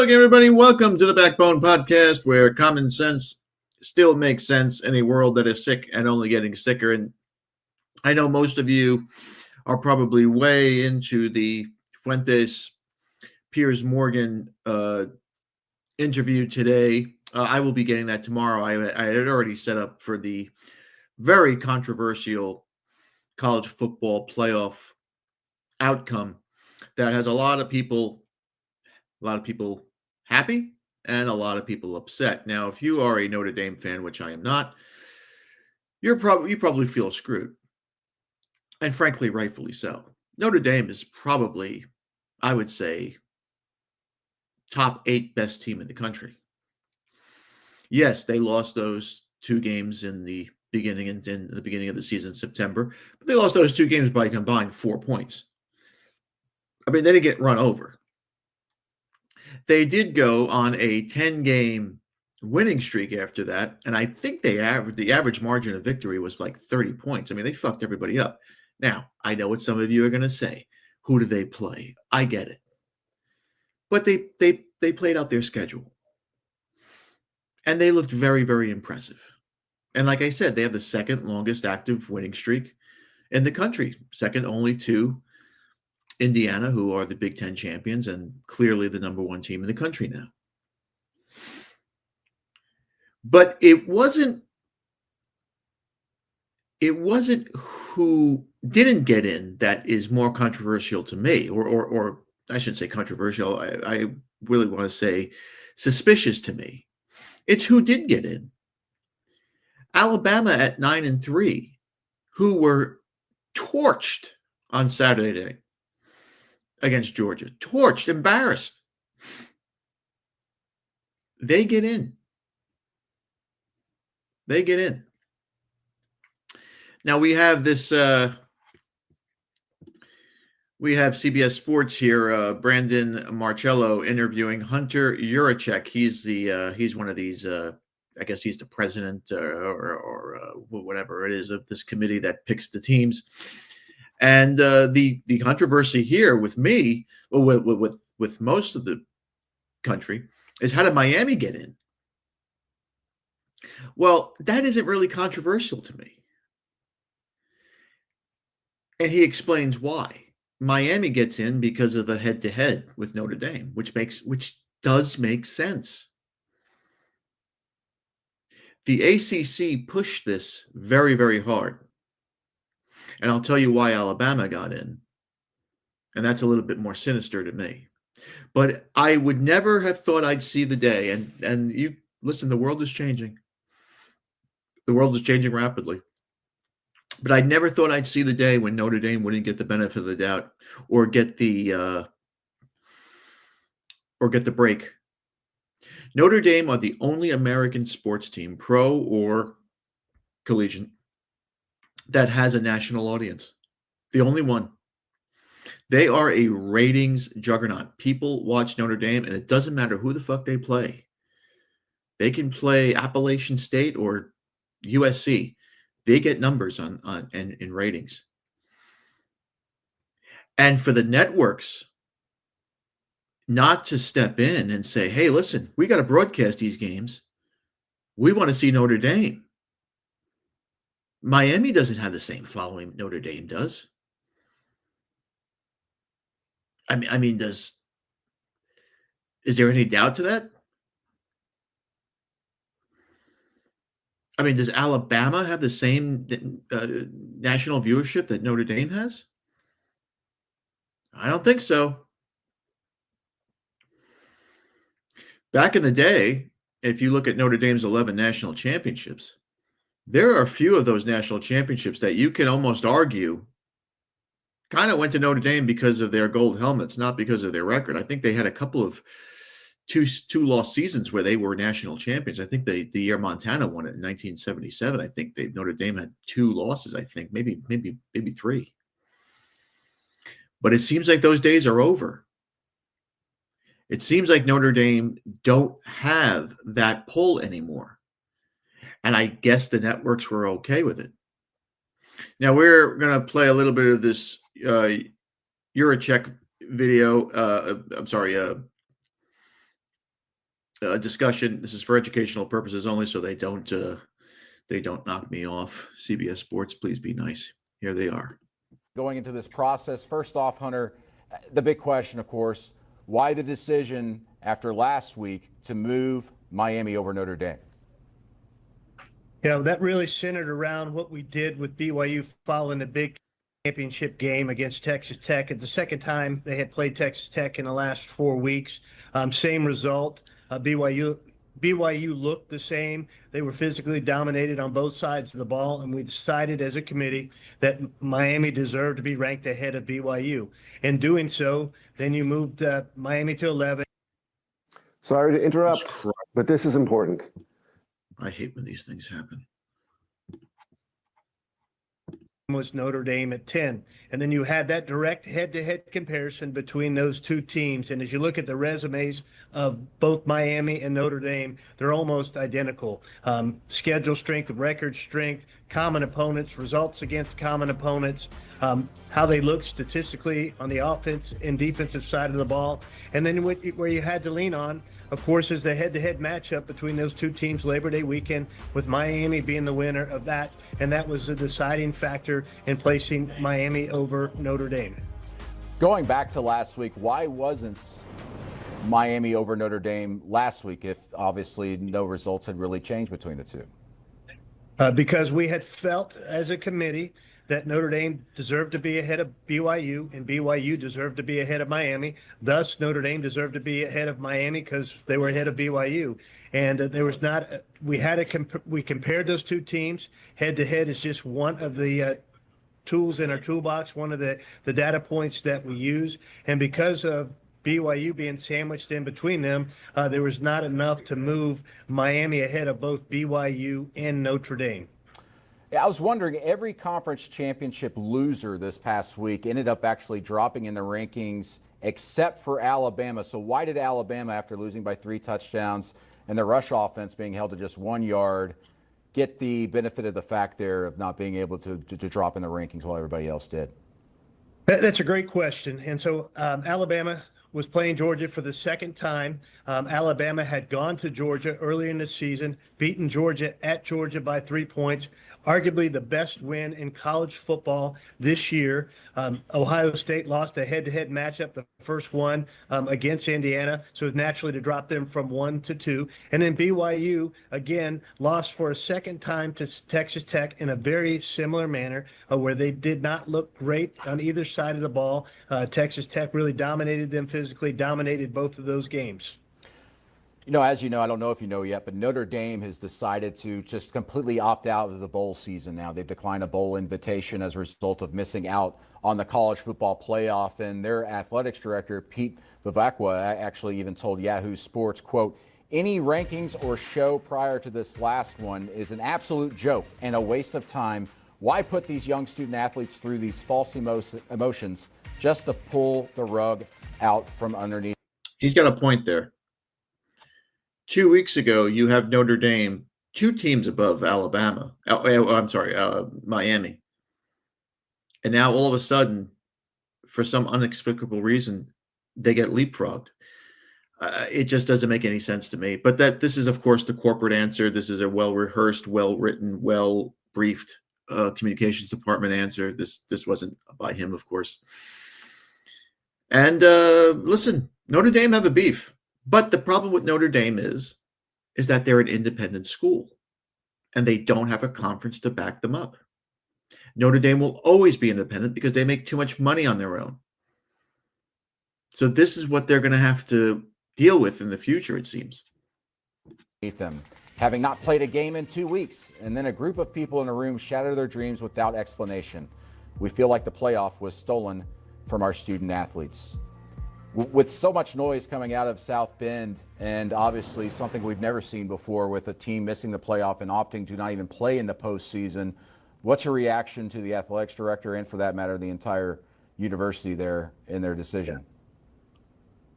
again, everybody. Welcome to the Backbone Podcast, where common sense still makes sense in a world that is sick and only getting sicker. And I know most of you are probably way into the Fuentes Piers Morgan interview today. I will be getting that tomorrow. I had already set up for the very controversial college football playoff outcome that has a lot of people happy and a lot of people upset. Now, if you are a Notre Dame fan, which I am not, you probably feel screwed, and frankly, rightfully so. Notre Dame is probably, I would say, top 8 best team in the country. Yes, they lost those 2 games in the beginning of the season, September, but they lost those 2 games by combined 4 points. I mean, they didn't get run over. They did go on a 10-game winning streak after that, and I think the average margin of victory was like 30 points. I mean, they fucked everybody up. Now, I know what some of you are going to say. Who do they play? I get it. But they played out their schedule. And they looked very, very impressive. And like I said, they have the second longest active winning streak in the country, second only to Indiana, who are the Big Ten champions and clearly the number 1 team in the country now. But it wasn't who didn't get in that is more controversial to me, or I shouldn't say controversial. I really want to say suspicious to me. It's who did get in. Alabama at 9-3, who were torched on Saturday night against Georgia. Torched, embarrassed. They get in. They get in. Now we have this. We have CBS Sports here. Brandon Marcello interviewing Hunter Yurachek. He's one of these. I guess he's the president or whatever it is of this committee that picks the teams. And the controversy here with me, with most of the country, is how did Miami get in? Well, that isn't really controversial to me. And he explains why. Miami gets in because of the head-to-head with Notre Dame, which does make sense. The ACC pushed this very, very hard. And I'll tell you why Alabama got in. And that's a little bit more sinister to me. But I would never have thought I'd see the day. And you listen, the world is changing. The world is changing rapidly. But I never thought I'd see the day when Notre Dame wouldn't get the benefit of the doubt or get the break. Notre Dame are the only American sports team, pro or collegiate, that has a national audience. The only one. They are a ratings juggernaut. People watch Notre Dame, and it doesn't matter who the fuck they play. They can play Appalachian State or USC. They get numbers in ratings. And for the networks not to step in and say, hey, listen, we got to broadcast these games. We want to see Notre Dame. Miami doesn't have the same following Notre Dame does. I mean, is there any doubt to that? I mean, does Alabama have the same national viewership that Notre Dame has? I don't think so. Back in the day, if you look at Notre Dame's 11 national championships, there are a few of those national championships that you can almost argue kind of went to Notre Dame because of their gold helmets, not because of their record. I think they had a couple of two lost seasons where they were national champions. I think the year Montana won it in 1977. I think Notre Dame had 2 losses. I think maybe 3. But it seems like those days are over. It seems like Notre Dame don't have that pull anymore. And I guess the networks were okay with it. Now we're going to play a little bit of this Yurachek video. discussion. This is for educational purposes only, so they don't knock me off. CBS Sports, please be nice. Here they are. Going into this process, first off, Hunter, the big question, of course, why the decision after last week to move Miami over Notre Dame? Yeah, that really centered around what we did with BYU following the big championship game against Texas Tech. At the second time they had played Texas Tech in the last 4 weeks. Same result. BYU looked the same. They were physically dominated on both sides of the ball, and we decided as a committee that Miami deserved to be ranked ahead of BYU. In doing so, then you moved Miami to 11. Sorry to interrupt, but this is important. I hate when these things happen. Was Notre Dame at 10. And then you had that direct head-to-head comparison between those two teams. And as you look at the resumes of both Miami and Notre Dame, they're almost identical. Schedule strength, record strength, common opponents, results against common opponents, how they look statistically on the offense and defensive side of the ball. And then where you had to lean on, of course, is the head-to-head matchup between those two teams Labor Day weekend, with Miami being the winner of that. And that was the deciding factor in placing Miami over Notre Dame. Going back to last week, why wasn't Miami over Notre Dame last week if obviously no results had really changed between the two? Because we had felt as a committee that Notre Dame deserved to be ahead of BYU, and BYU deserved to be ahead of Miami. Thus, Notre Dame deserved to be ahead of Miami because they were ahead of BYU. And there was not. We compared those two teams head to head. Is just one of the tools in our toolbox, one of the data points that we use. And because of BYU being sandwiched in between them, there was not enough to move Miami ahead of both BYU and Notre Dame. I was wondering, every conference championship loser this past week ended up actually dropping in the rankings except for Alabama. So why did Alabama, after losing by 3 touchdowns and their rush offense being held to just 1 yard, get the benefit of the fact there of not being able to drop in the rankings while everybody else did? That's a great question. And so Alabama was playing Georgia for the second time. Alabama had gone to Georgia earlier in the season, beaten Georgia at Georgia by 3 points, arguably the best win in college football this year. Ohio State lost a head-to-head matchup, the first one against Indiana, so it's naturally to drop them from 1 to 2. And then BYU, again, lost for a second time to Texas Tech in a very similar manner, where they did not look great on either side of the ball. Texas Tech really dominated them physically, dominated both of those games. You know, as you know, I don't know if you know yet, but Notre Dame has decided to just completely opt out of the bowl season now. They've declined a bowl invitation as a result of missing out on the college football playoff. And their athletics director, Pete Vivacqua, actually even told Yahoo Sports, quote, "Any rankings or show prior to this last one is an absolute joke and a waste of time. Why put these young student athletes through these false emotions just to pull the rug out from underneath?" He's got a point there. 2 weeks ago, you have Notre Dame 2 teams above Alabama. Miami. And now all of a sudden, for some inexplicable reason, they get leapfrogged. It just doesn't make any sense to me. But this is, of course, the corporate answer. This is a well-rehearsed, well-written, well-briefed communications department answer. This wasn't by him, of course. And listen, Notre Dame have a beef. But the problem with Notre Dame is that they're an independent school, and they don't have a conference to back them up. Notre Dame will always be independent because they make too much money on their own. So this is what they're going to have to deal with in the future, it seems. Them, having not played a game in 2 weeks, and then a group of people in a room shatter their dreams without explanation. We feel like the playoff was stolen from our student athletes. With so much noise coming out of South Bend, and obviously something we've never seen before with a team missing the playoff and opting to not even play in the postseason, what's your reaction to the athletics director and, for that matter, the entire university there in their decision?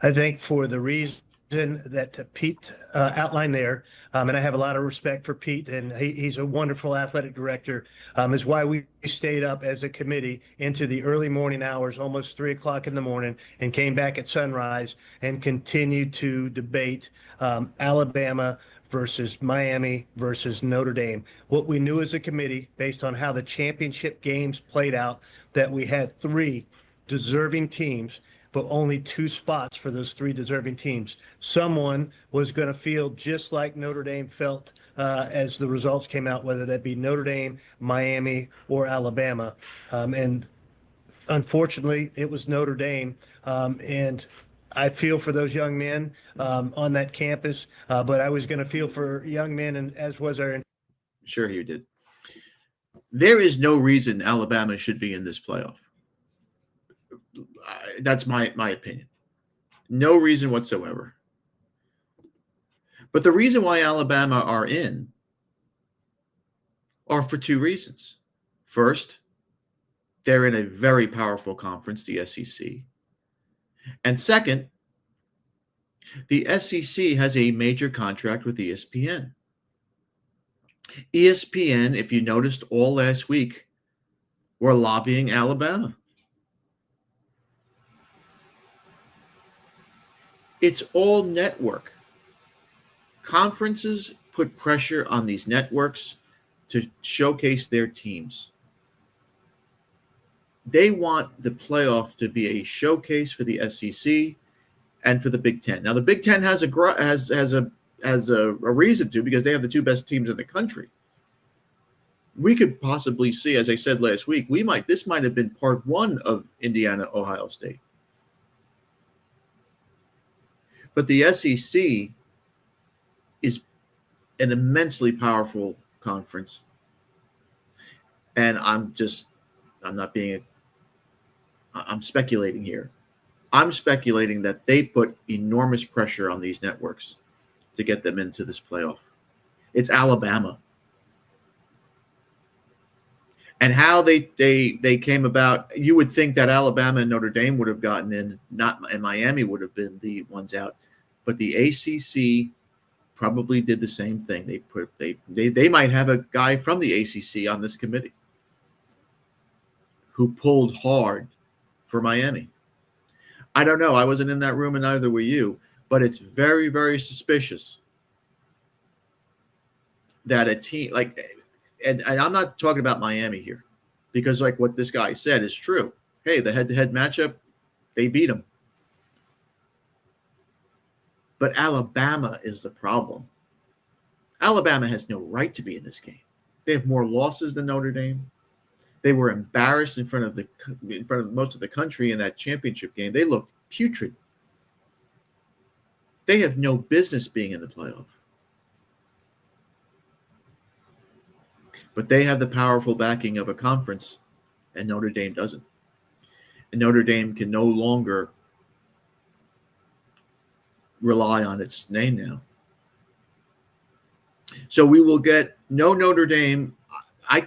I think for the reason that Pete outlined there, and I have a lot of respect for Pete, and he's a wonderful athletic director, is why we stayed up as a committee into the early morning hours, almost 3 o'clock in the morning, and came back at sunrise and continued to debate Alabama versus Miami versus Notre Dame. What we knew as a committee, based on how the championship games played out, that we had three deserving teams, but only 2 spots for those three deserving teams. Someone was going to feel just like Notre Dame felt as the results came out, whether that be Notre Dame, Miami, or Alabama. And unfortunately, it was Notre Dame. And I feel for those young men on that campus, but I was going to feel for young men, and as was our. Sure, you did. There is no reason Alabama should be in this playoff. That's my opinion. No reason whatsoever. But the reason why Alabama are in are for 2 reasons. First, they're in a very powerful conference, the SEC. And second, the SEC has a major contract with ESPN. ESPN, if you noticed all last week, were lobbying Alabama. It's all network. Conferences put pressure on these networks to showcase their teams. They want the playoff to be a showcase for the SEC and for the Big Ten. Now, the Big Ten has a reason to, because they have the 2 best teams in the country. We could possibly see, as I said last week, this might have been part 1 of Indiana, Ohio State. But the SEC is an immensely powerful conference. And I'm speculating here. I'm speculating that they put enormous pressure on these networks to get them into this playoff. It's Alabama. And how they came about, you would think that Alabama and Notre Dame would have gotten in, and Miami would have been the ones out. But the ACC probably did the same thing. They might have a guy from the ACC on this committee who pulled hard for Miami. I don't know. I wasn't in that room, and neither were you. But it's very, very suspicious that a team like. And I'm not talking about Miami here, because like what this guy said is true. Hey, the head-to-head matchup, they beat them. But Alabama is the problem. Alabama has no right to be in this game. They have more losses than Notre Dame. They were embarrassed in front of most of the country in that championship game. They looked putrid. They have no business being in the playoff. But they have the powerful backing of a conference, and Notre Dame doesn't. And Notre Dame can no longer rely on its name now. So we will get no Notre Dame. I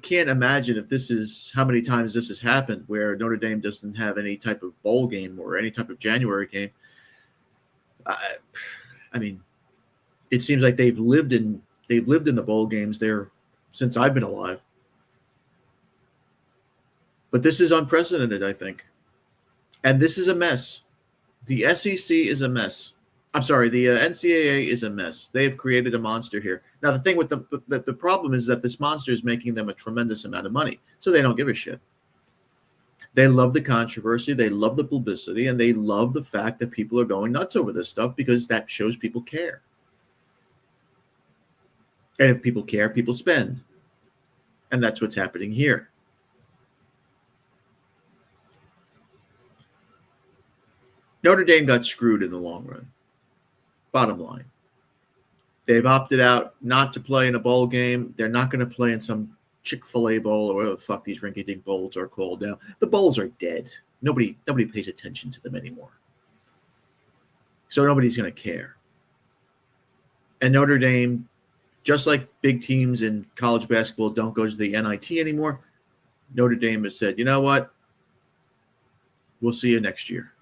can't imagine if this is how many times this has happened where Notre Dame doesn't have any type of bowl game or any type of January game. I mean, it seems like they've lived in the bowl games there since I've been alive. But this is unprecedented, I think. And this is a mess. The SEC is a mess. I'm sorry, the NCAA is a mess. They have created a monster here. Now, the thing with the problem is that this monster is making them a tremendous amount of money, so they don't give a shit. They love the controversy, they love the publicity, and they love the fact that people are going nuts over this stuff because that shows people care. And if people care, people spend. And that's what's happening here. Notre Dame got screwed in the long run. Bottom line. They've opted out not to play in a bowl game. They're not going to play in some Chick-fil-A bowl or whatever the fuck these rinky-dink bowls are called now. The bowls are dead. Nobody pays attention to them anymore. So nobody's going to care. And Notre Dame, just like big teams in college basketball don't go to the NIT anymore, Notre Dame has said, you know what? We'll see you next year.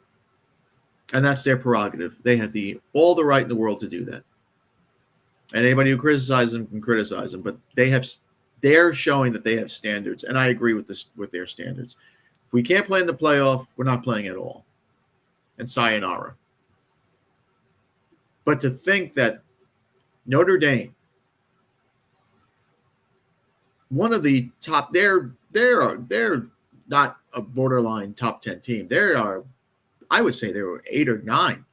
And that's their prerogative. They have all the right in the world to do that. And anybody who criticizes them can criticize them, but they're showing that they have standards, and I agree with their standards. If we can't play in the playoff, we're not playing at all. And sayonara. But to think that Notre Dame, one of the top, they're not a borderline top 10 team. I would say they were 8 or 9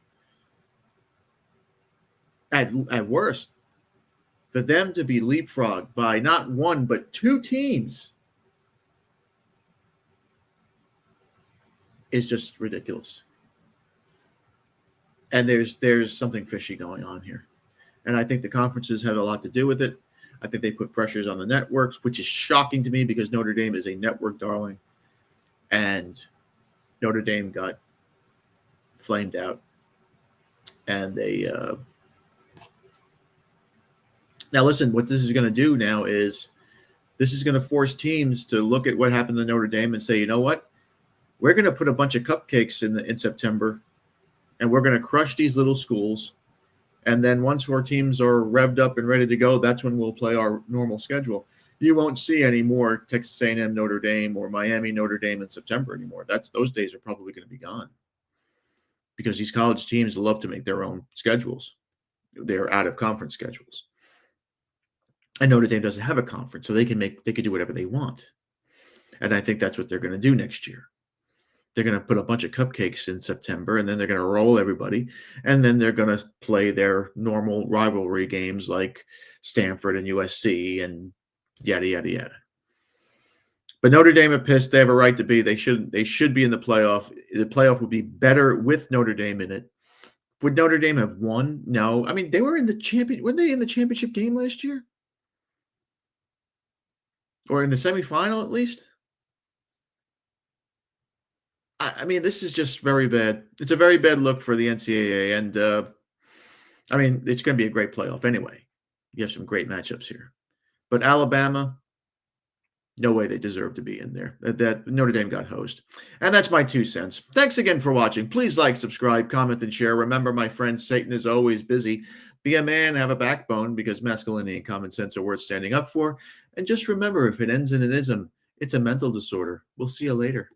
at worst. For them to be leapfrogged by not one but 2 teams is just ridiculous. And there's something fishy going on here. And I think the conferences have a lot to do with it. I think they put pressures on the networks, which is shocking to me because Notre Dame is a network darling. And Notre Dame got flamed out. And they now listen, what this is going to do now is this is going to force teams to look at what happened to Notre Dame and say, you know what? We're going to put a bunch of cupcakes in September, and we're going to crush these little schools. And then once our teams are revved up and ready to go, that's when we'll play our normal schedule. You won't see any more Texas A&M Notre Dame or Miami Notre Dame in September anymore. Those days are probably going to be gone because these college teams love to make their own schedules. They're out of conference schedules. And Notre Dame doesn't have a conference, so they can do whatever they want. And I think that's what they're going to do next year. They're going to put a bunch of cupcakes in September, and then they're going to roll everybody, and then they're going to play their normal rivalry games like Stanford and USC and yada, yada, yada. But Notre Dame are pissed. They have a right to be. They should be in the playoff. The playoff would be better with Notre Dame in it. Would Notre Dame have won? No. I mean, they were in the weren't they in the championship game last year? Or in the semifinal, at least? I mean, this is just very bad. It's a very bad look for the NCAA. And, I mean, it's going to be a great playoff anyway. You have some great matchups here. But Alabama, no way they deserve to be in there. That Notre Dame got hosed. And that's my 2 cents. Thanks again for watching. Please like, subscribe, comment, and share. Remember, my friends, Satan is always busy. Be a man, have a backbone, because masculinity and common sense are worth standing up for. And just remember, if it ends in an ism, it's a mental disorder. We'll see you later.